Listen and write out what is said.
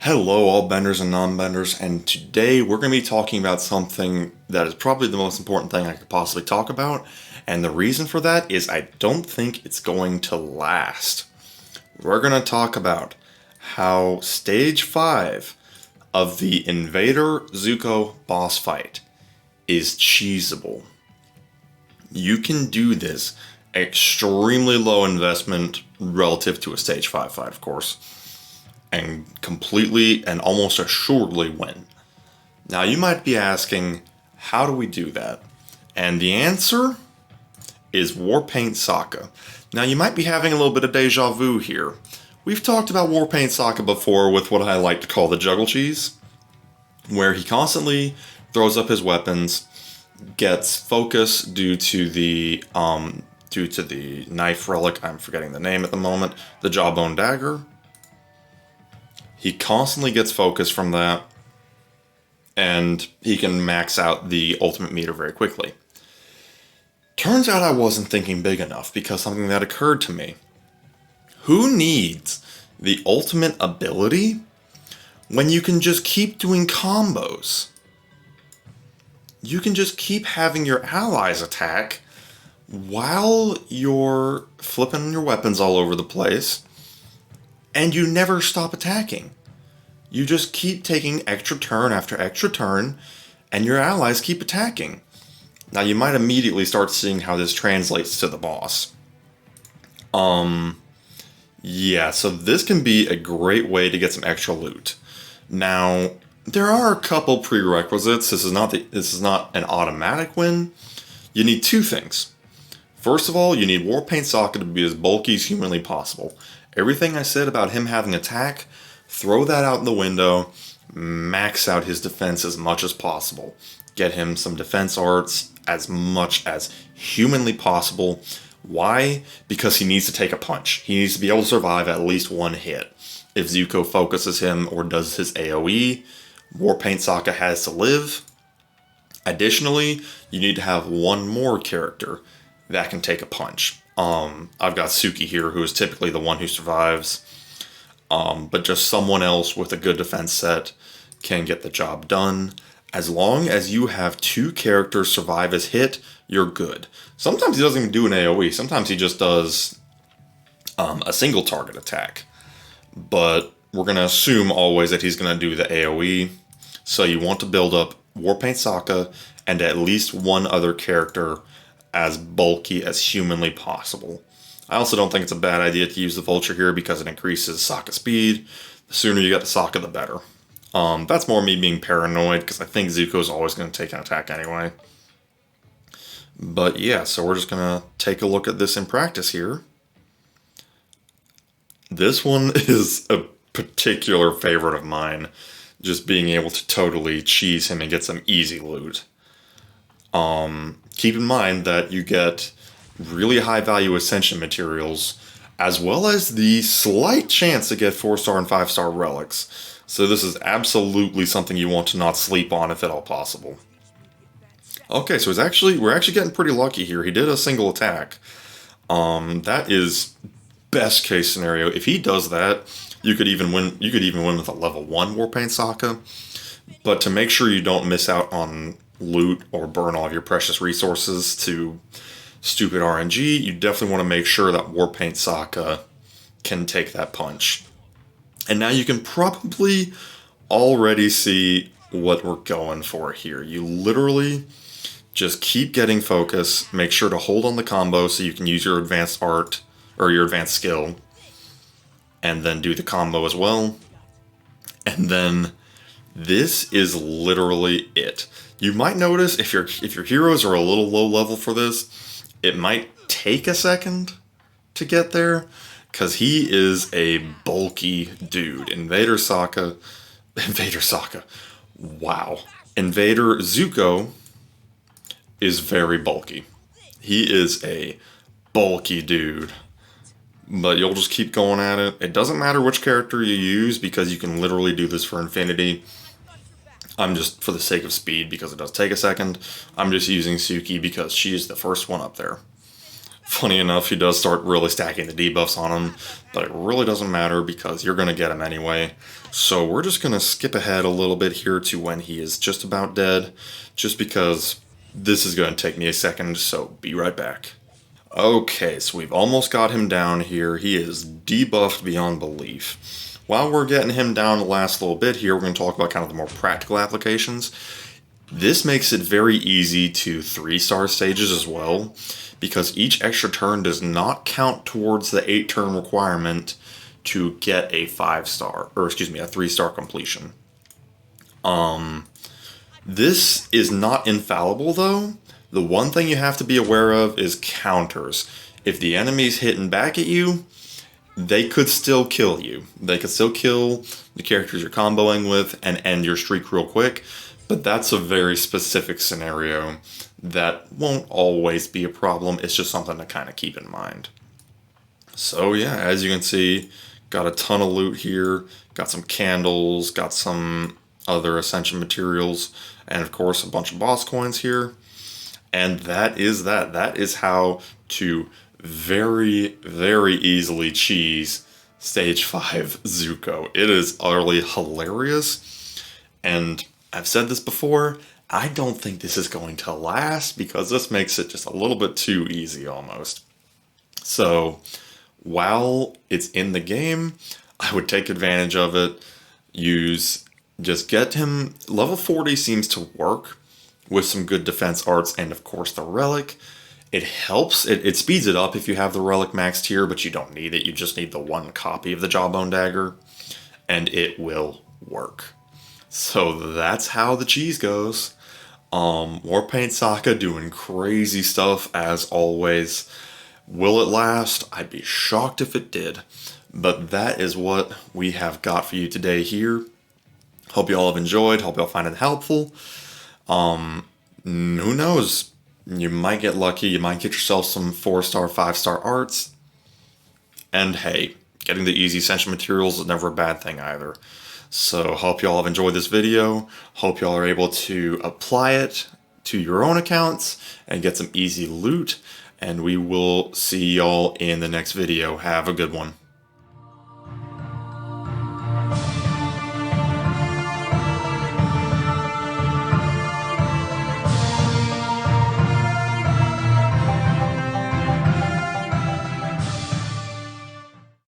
Hello, all benders and non-benders, and today we're going to be talking about something that is probably the most important thing I could possibly talk about, and the reason for that is I don't think it's going to last. We're going to talk about how Stage 5 of the Invader ZUKO boss fight is cheesable. You can do this extremely low investment relative to a Stage 5 fight, of course, and completely and almost assuredly win. Now, you might be asking, how do we do that? And the answer is Warpaint Sokka. Now, you might be having a little bit of deja vu here. We've talked about Warpaint Sokka before with what I like to call the juggle cheese, where he constantly throws up his weapons, gets focus due to the knife relic. I'm forgetting the name at the moment. The Jawbone Dagger. He constantly gets focus from that, and he can max out the ultimate meter very quickly. Turns out I wasn't thinking big enough because something that occurred to me. Who needs the ultimate ability when you can just keep doing combos? You can just keep having your allies attack while you're flipping your weapons all over the place, and you never stop attacking. You just keep taking extra turn after extra turn, and your allies keep attacking. Now, you might immediately start seeing how this translates to the boss. Yeah, so this can be a great way to get some extra loot. Now, there are a couple prerequisites. This is not an automatic win. You need two things. First of all, you need Warpaint Sokka to be as bulky as humanly possible. Everything I said about him having attack, throw that out the window, max out his defense as much as possible. Get him some defense arts as much as humanly possible. Why? Because he needs to take a punch. He needs to be able to survive at least one hit. If ZUKO focuses him or does his AoE, Warpaint Sokka has to live. Additionally, you need to have one more character that can take a punch. I've got Suki here, who is typically the one who survives. But just someone else with a good defense set can get the job done. As long as you have two characters survive his hit, you're good. Sometimes he doesn't even do an AoE. Sometimes he just does a single target attack. But we're going to assume always that he's going to do the AoE. So you want to build up Warpaint Sokka and at least one other character as bulky as humanly possible. I also don't think it's a bad idea to use the Vulture here because it increases Sokka speed. The sooner you get the Sokka, the better. That's more me being paranoid because I think Zuko is always going to take an attack anyway. But yeah, so we're just going to take a look at this in practice here. This one is a particular favorite of mine, just being able to totally cheese him and get some easy loot. Keep in mind that you get really high value Ascension materials, as well as the slight chance to get 4-star and 5-star relics. So this is absolutely something you want to not sleep on if at all possible. Okay, so we're actually getting pretty lucky here. He did a single attack. That is best case scenario. If he does that, you could even win with a level 1 Warpaint Sokka. But to make sure you don't miss out on loot or burn all of your precious resources to stupid RNG, you definitely want to make sure that Warpaint Sokka can take that punch. And now you can probably already see what we're going for here. You literally just keep getting focus, make sure to hold on the combo so you can use your advanced art or your advanced skill, and then do the combo as well. And then this is literally it. You might notice if your heroes are a little low level for this, it might take a second to get there, because he is a bulky dude. Invader Sokka, wow. Invader ZUKO is very bulky. He is a bulky dude. But you'll just keep going at it. It doesn't matter which character you use, because you can literally do this for infinity. I'm just, for the sake of speed, because it does take a second, I'm just using Suki because she is the first one up there. Funny enough, he does start really stacking the debuffs on him, but it really doesn't matter because you're going to get him anyway. So we're just going to skip ahead a little bit here to when he is just about dead, just because this is going to take me a second, so be right back. Okay, so we've almost got him down here. He is debuffed beyond belief. While we're getting him down the last little bit here, we're going to talk about kind of the more practical applications. This makes it very easy to 3-star stages as well, because each extra turn does not count towards the 8-turn requirement to get a 5-star, or excuse me, a 3-star completion. This is not infallible though. The one thing you have to be aware of is counters. If the enemy's hitting back at you, they could still kill you. They could still kill the characters you're comboing with and end your streak real quick, but that's a very specific scenario that won't always be a problem. It's just something to kind of keep in mind. So yeah, as you can see, got a ton of loot here, got some candles, got some other ascension materials, and of course a bunch of boss coins here. And that is that. That is how to very, very easily cheese Stage 5 ZUKO. It is utterly hilarious. And I've said this before, I don't think this is going to last because this makes it just a little bit too easy almost. So while it's in the game, I would take advantage of it. Just get him. Level 40 seems to work with some good defense arts and of course the relic. It helps, it speeds it up if you have the relic maxed here, but you don't need it. You just need the one copy of the Jawbone Dagger and it will work. So that's how the cheese goes. Warpaint Sokka doing crazy stuff as always. Will it last? I'd be shocked if it did. But that is what we have got for you today here. Hope you all have enjoyed. Hope you all find it helpful. Who knows? You might get lucky. You might get yourself some 4-star, 5-star arts. And hey, getting the easy ascension materials is never a bad thing either. So hope you all have enjoyed this video. Hope you all are able to apply it to your own accounts and get some easy loot. And we will see y'all in the next video. Have a good one.